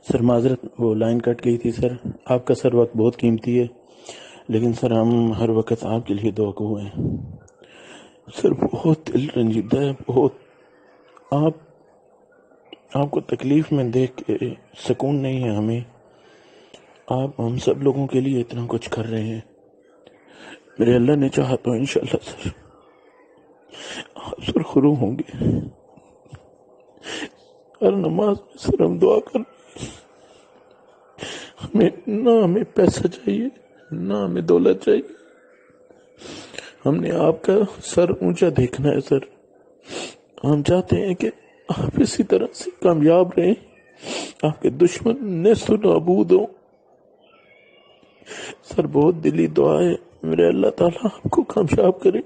سر معذرت وہ لائن کٹ گئی تھی سر. آپ کا سر وقت بہت قیمتی ہے، لیکن سر ہم ہر وقت آپ کے لیے دعا گو ہیں. سر بہت دل رنجیدہ ہے، بہت. آپ کو تکلیف میں دیکھ کے سکون نہیں ہے ہمیں. آپ ہم سب لوگوں کے لیے اتنا کچھ کر رہے ہیں. میرے اللہ نے چاہا تو انشاءاللہ سر آپ سر خرو ہوں گے. ہر نماز میں سر ہم دعا کر ہمیں پیسہ چاہیے، نہ ہمیں دولت چاہیے. ہم نے آپ کا سر اونچا دیکھنا ہے سر. ہم چاہتے ہیں کہ آپ اسی طرح سے کامیاب رہیں، آپ کے دشمن نیست و نابود ہوں. سر بہت دلی دعا ہے، میرے اللہ تعالیٰ آپ کو کامیاب کرے.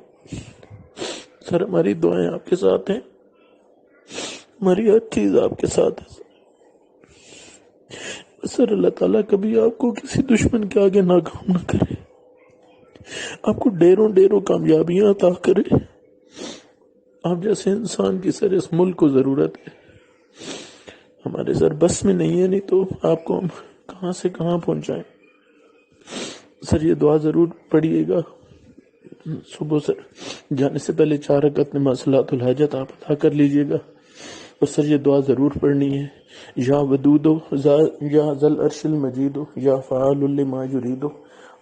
سر ہماری دعائیں آپ کے ساتھ ہیں، ہماری ہر چیز آپ کے ساتھ ہے. سر اللہ تعالیٰ کبھی آپ کو کسی دشمن کے آگے ناکام نہ کرے، آپ کو ڈیروں کامیابیاں عطا کرے. آپ جیسے انسان کی سر اس ملک کو ضرورت ہے. ہمارے سر بس میں نہیں ہے، نہیں تو آپ کو ہم کہاں سے کہاں پہنچائیں. سر یہ دعا ضرور پڑھیے گا صبح. سر جانے سے پہلے 4 رکعت نماز صلاۃ الحاجت آپ ادا کر لیجئے گا. اور سر یہ دعا ضرور پڑھنی ہے. یا ودود یا ذل عرش المجید یا فعال لما یرید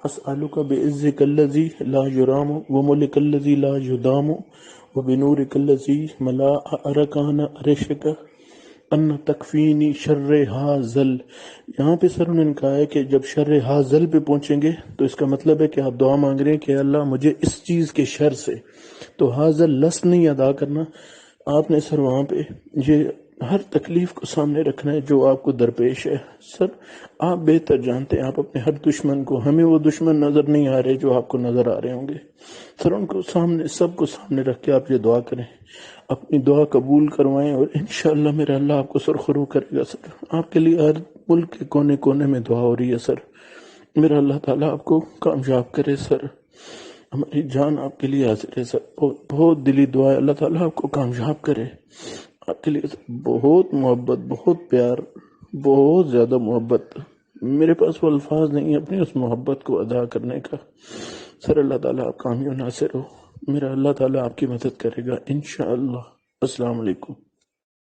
اسألک بعزک الذی لا یرام وملک الذی لا یدام وبنورک الذی ملا ارکان عرشک ان تکفینی شر حاذل. یہاں پہ سر انہوں نے کہا ہے کہ جب شر حاذل پہ پہنچیں گے تو اس کا مطلب ہے کہ آپ دعا مانگ رہے ہیں کہ اللہ مجھے اس چیز کے شر سے. تو حاذل لفظ نہیں ادا کرنا آپ نے سر. وہاں پہ یہ ہر تکلیف کو سامنے رکھنا ہے جو آپ کو درپیش ہے. سر آپ بہتر جانتے ہیں آپ اپنے ہر دشمن کو. ہمیں وہ دشمن نظر نہیں آ رہے جو آپ کو نظر آ رہے ہوں گے. سر ان کو سامنے، سب کو سامنے رکھ کے آپ یہ دعا کریں، اپنی دعا قبول کروائیں، اور انشاءاللہ میرا اللہ آپ کو سرخرو کرے گا. سر آپ کے لیے ہر ملک کے کونے کونے میں دعا ہو رہی ہے. سر میرا اللہ تعالیٰ آپ کو کامیاب کرے. سر ہماری جان آپ کے لیے حاضر ہے. سر بہت دلی دعا ہے، اللہ تعالیٰ آپ کو کامیاب کرے. آپ کے لیے بہت محبت، بہت پیار، بہت زیادہ محبت. میرے پاس وہ الفاظ نہیں ہیں اپنی اس محبت کو ادا کرنے کا. سر اللہ تعالیٰ آپ کامیاب ناصر ہو. میرا اللہ تعالیٰ آپ کی مدد کرے گا انشاءاللہ. السلام علیکم.